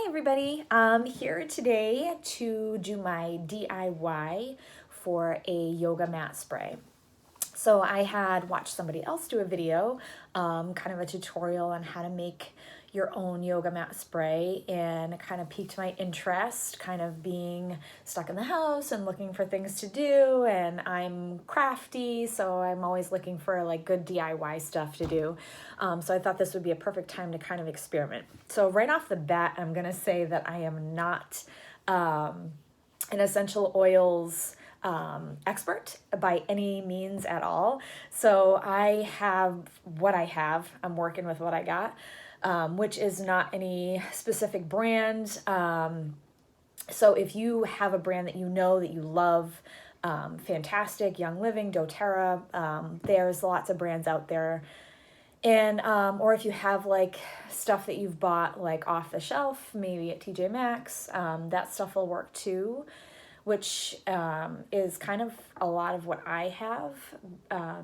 everybody. I'm here today to do my DIY for a yoga mat spray. So I had watched somebody else do a video, kind of a tutorial on how to make your own yoga mat spray, and it kind of piqued my interest, kind of being stuck in the house and looking for things to do. And I'm crafty, so I'm always looking for like good DIY stuff to do. So I thought this would be a perfect time to kind of experiment. So right off the bat, I'm gonna say that I am not an essential oils expert by any means at all. So I have what I have. I'm working with what I got, which is not any specific brand. So if you have a brand that you know that you love, fantastic, Young Living, doTERRA, there's lots of brands out there. And or if you have like stuff that you've bought like off the shelf, maybe at TJ Maxx, that stuff will work too, which is kind of a lot of what I have.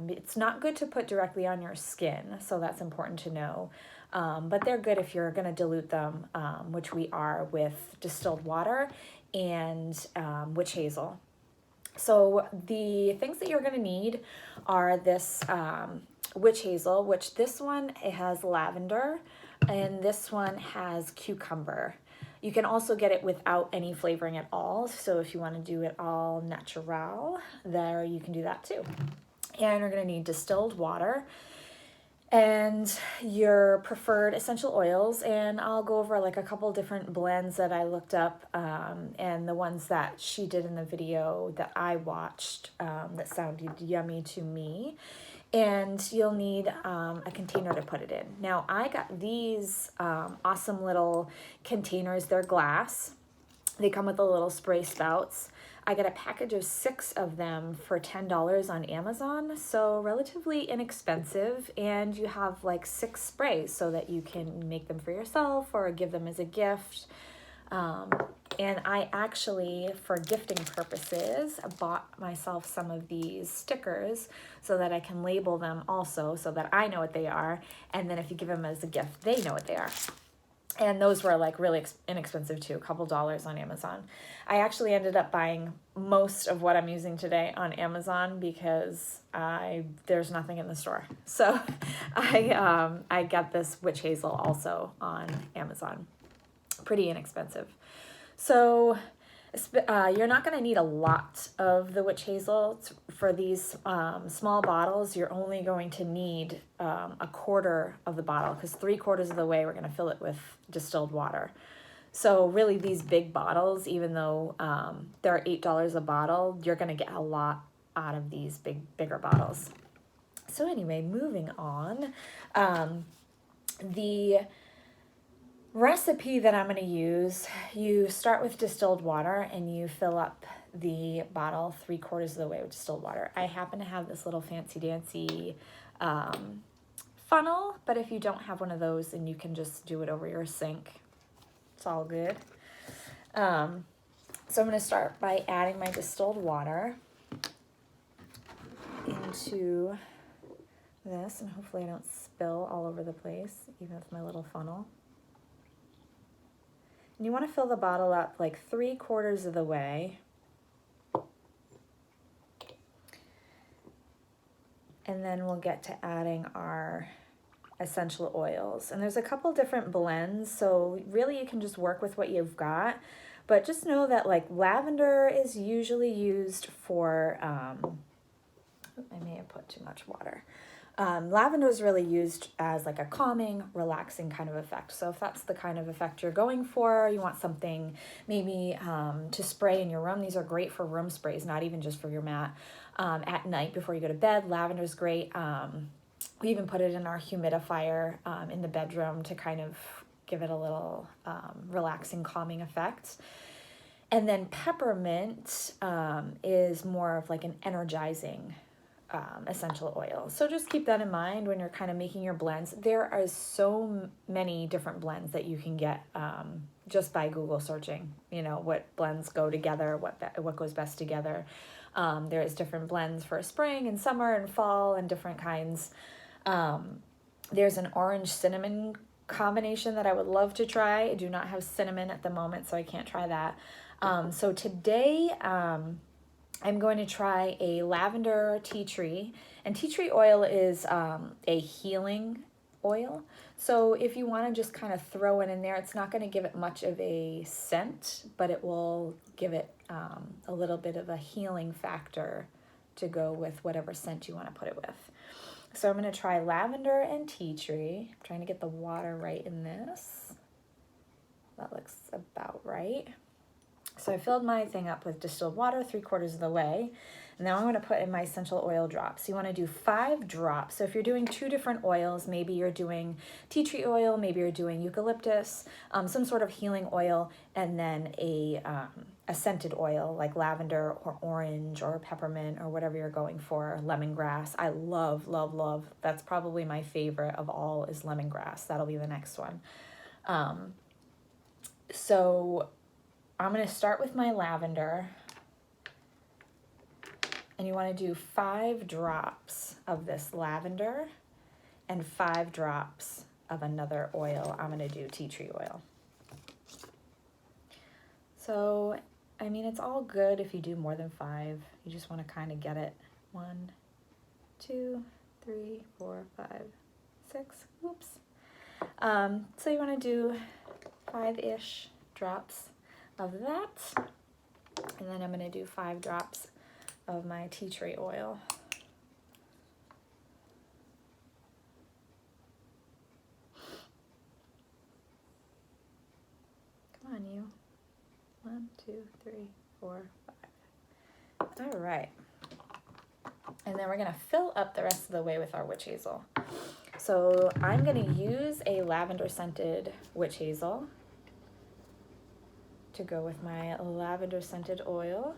It's not good to put directly on your skin, so that's important to know. But they're good if you're going to dilute them, which we are with Distilled Water and Witch Hazel. So the things that you're going to need are this Witch Hazel, which this one, it has lavender, and this one has cucumber. You can also get it without any flavoring at all. So if you want to do it all natural, there you can do that too. And you're going to need distilled water and your preferred essential oils. And I'll go over like a couple different blends that I looked up, and the ones that she did in the video that I watched that sounded yummy to me. And you'll need a container to put it in. Now, I got these awesome little containers. They're glass. They come with the little spray spouts. I got a package of 6 of them for $10 on Amazon, so relatively inexpensive. And you have like 6 sprays so that you can make them for yourself or give them as a gift. And I actually, for gifting purposes, bought myself some of these stickers so that I can label them also so that I know what they are. And then if you give them as a gift, they know what they are. And those were like really inexpensive too, a couple dollars on Amazon. I actually ended up buying most of what I'm using today on Amazon because there's nothing in the store. So I got this Witch Hazel also on Amazon. Pretty inexpensive. So you're not going to need a lot of the Witch Hazel. For these small bottles, you're only going to need a quarter of the bottle, because 3/4 of the way we're going to fill it with distilled water. So really these big bottles, even though they're $8 a bottle, you're going to get a lot out of these bigger bottles. So anyway, moving on. The recipe that I'm going to use, you start with distilled water and you fill up the bottle 3/4 of the way with distilled water. I happen to have this little fancy dancy funnel, but if you don't have one of those, then you can just do it over your sink. It's all good. So I'm going to start by adding my distilled water into this, and hopefully I don't spill all over the place, even with my little funnel. And you want to fill the bottle up like 3/4 of the way. And then we'll get to adding our essential oils. And there's a couple different blends, so really you can just work with what you've got. But just know that like lavender is usually used for, I may have put too much water. Lavender is really used as like a calming, relaxing kind of effect. So if that's the kind of effect you're going for, you want something maybe to spray in your room. These are great for room sprays, not even just for your mat. At night before you go to bed, lavender is great. We even put it in our humidifier in the bedroom to kind of give it a little relaxing, calming effect. And then peppermint is more of like an energizing essential oil. So just keep that in mind when you're kind of making your blends. There are so many different blends that you can get just by Google searching, you know, what blends go together, what goes best together. There's different blends for spring and summer and fall and different kinds. There's an orange cinnamon combination that I would love to try. I do not have cinnamon at the moment, so I can't try that. So today I'm going to try a lavender tea tree. And tea tree oil is a healing oil. So if you want to just kind of throw it in there, it's not going to give it much of a scent, but it will give it a little bit of a healing factor to go with whatever scent you want to put it with. So I'm going to try lavender and tea tree. I'm trying to get the water right in this. That looks about right. So I filled my thing up with distilled water 3/4 of the way. And now I'm going to put in my essential oil drops. You want to do 5 drops. So if you're doing 2 different oils, maybe you're doing tea tree oil, maybe you're doing eucalyptus, some sort of healing oil, and then a scented oil like lavender or orange or peppermint or whatever you're going for, lemongrass. I love, love, love. That's probably my favorite of all is lemongrass. That'll be the next one. So I'm going to start with my lavender. And you want to do 5 drops of this lavender and 5 drops of another oil. I'm going to do tea tree oil. So, I mean, it's all good if you do more than 5. You just want to kind of get it. 1, 2, 3, 4, 5, 6. Oops. So you want to do 5-ish drops of that. And then I'm going to do 5 drops of my tea tree oil. Come on, you. 1, 2, 3, 4, 5. All right. And then we're going to fill up the rest of the way with our witch hazel. So I'm going to use a lavender scented witch hazel to go with my lavender scented oil.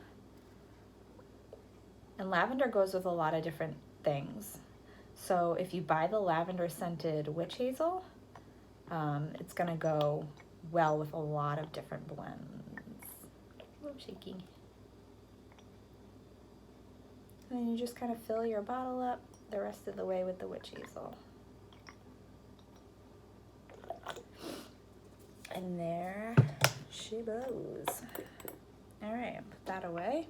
And lavender goes with a lot of different things. So if you buy the lavender scented witch hazel, it's going to go well with a lot of different blends. Oh, shaky. And then you just kind of fill your bottle up the rest of the way with the witch hazel. And there she goes. All right, put that away.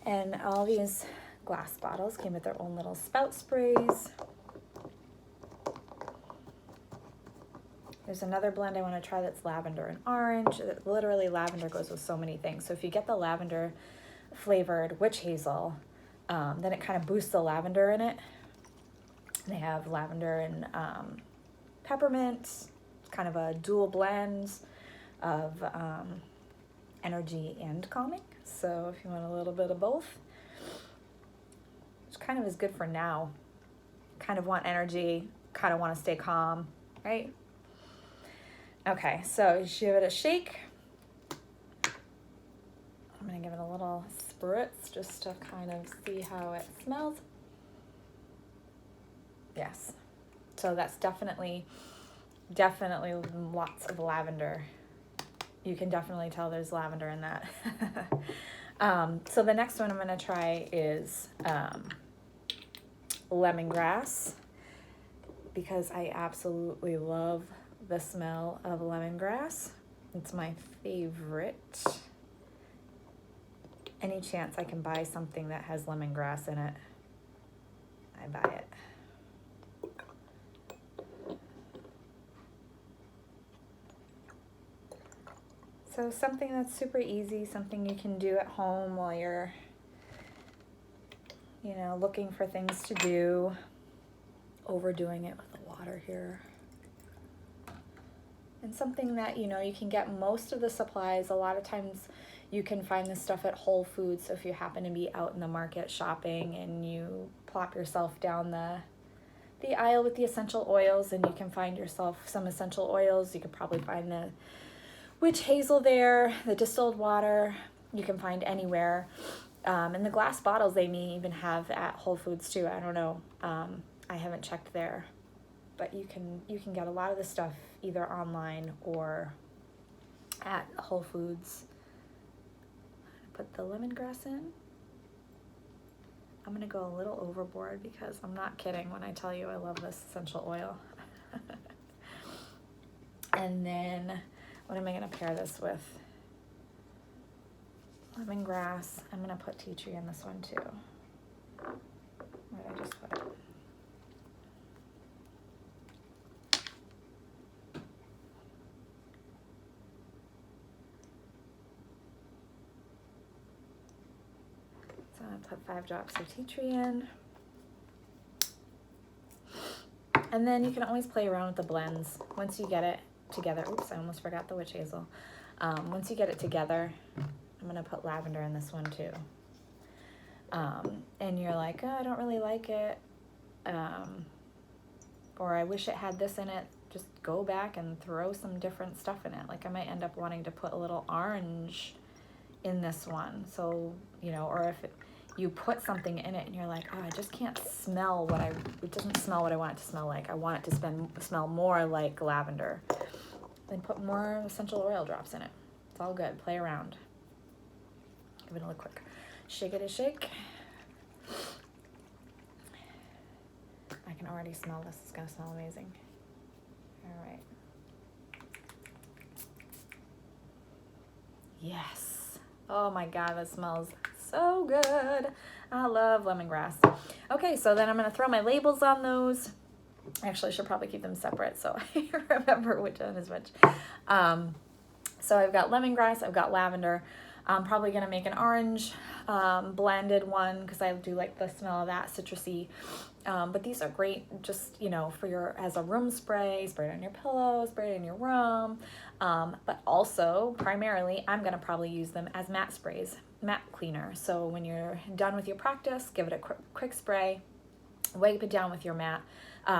And all these glass bottles came with their own little spout sprays. There's another blend I want to try that's lavender and orange. Literally, lavender goes with so many things. So if you get the lavender flavored witch hazel, then it kind of boosts the lavender in it. They have lavender and peppermint. It's kind of a dual blend of energy and calming. So if you want a little bit of both, which kind of is good for now. Kind of want energy, kind of want to stay calm, right? Okay, so give it a shake. I'm going to give it a little spritz just to kind of see how it smells. Yes. So that's definitely lots of lavender. You can definitely tell there's lavender in that. So the next one I'm going to try is lemongrass, because I absolutely love the smell of lemongrass. It's my favorite. Any chance I can buy something that has lemongrass in it, I buy it. So something that's super easy, something you can do at home while you're, looking for things to do. Overdoing it with the water here. And something that, you can get most of the supplies. A lot of times you can find this stuff at Whole Foods. So if you happen to be out in the market shopping and you plop yourself down the aisle with the essential oils, and you can find yourself some essential oils. You could probably find the Witch Hazel there, the distilled water, you can find anywhere. And the glass bottles they may even have at Whole Foods too. I don't know. I haven't checked there. But you can get a lot of the stuff either online or at Whole Foods. Put the lemongrass in. I'm going to go a little overboard because I'm not kidding when I tell you I love this essential oil. And then what am I going to pair this with? Lemongrass. I'm going to put tea tree in this one too. Where did I just put it? So I'm going to put 5 drops of tea tree in. And then you can always play around with the blends. Once you get it together, oops, I almost forgot the Witch Hazel. Once you get it together, I'm gonna put lavender in this one too. And you're like, oh, I don't really like it. Or I wish it had this in it. Just go back and throw some different stuff in it. Like I might end up wanting to put a little orange in this one. So, you know, or if you put something in it and you're like, oh, I just can't smell it doesn't smell what I want it to smell like. I want it to smell more like lavender. Then put more essential oil drops in it. It's all good. Play around. Give it a little quick shake it a shake. I can already smell this. It's gonna smell amazing. All right. Yes. Oh my God, that smells so good. I love lemongrass. Okay, so then I'm gonna throw my labels on those. Actually, I should probably keep them separate so I remember which one is which. So I've got lemongrass, I've got lavender. I'm probably gonna make an orange blended one because I do like the smell of that, citrusy. But these are great just, you know, for as a room spray it on your pillow, spray it in your room. But also, primarily, I'm gonna probably use them as matte sprays, matte cleaner. So when you're done with your practice, give it a quick spray, wipe it down with your mat,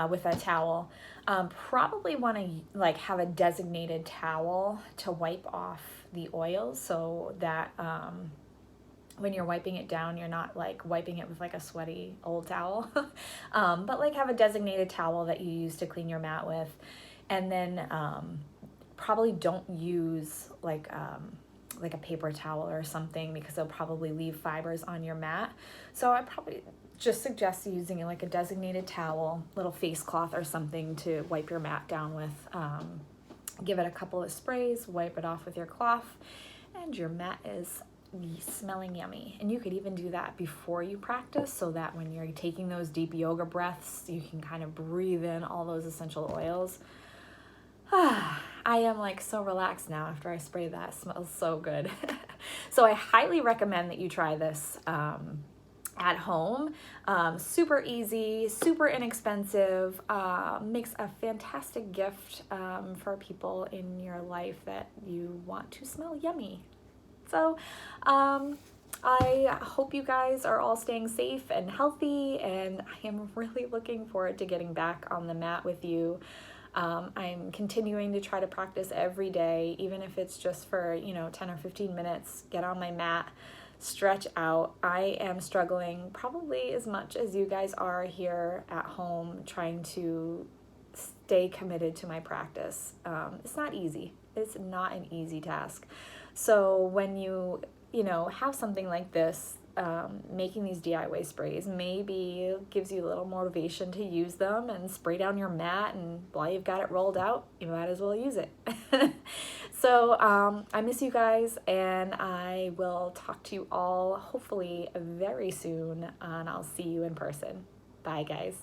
with a towel. Probably want to like have a designated towel to wipe off the oils so that when you're wiping it down, you're not like wiping it with like a sweaty old towel. But like have a designated towel that you use to clean your mat with. And then probably don't use like a paper towel or something because they'll probably leave fibers on your mat. So I probably just suggest using like a designated towel, little face cloth or something to wipe your mat down with. Give it a couple of sprays, wipe it off with your cloth, and your mat is smelling yummy. And you could even do that before you practice so that when you're taking those deep yoga breaths, you can kind of breathe in all those essential oils. I am like so relaxed now after I spray that. It smells so good. So I highly recommend that you try this at home. Super easy, super inexpensive, makes a fantastic gift for people in your life that you want to smell yummy. So I hope you guys are all staying safe and healthy, and I am really looking forward to getting back on the mat with you. I'm continuing to try to practice every day, even if it's just for, 10 or 15 minutes, get on my mat, stretch out. I am struggling probably as much as you guys are here at home trying to stay committed to my practice. It's not easy. It's not an easy task. So when you have something like this, making these DIY sprays maybe gives you a little motivation to use them and spray down your mat, and while you've got it rolled out, you might as well use it. So I miss you guys, and I will talk to you all hopefully very soon, and I'll see you in person. Bye guys.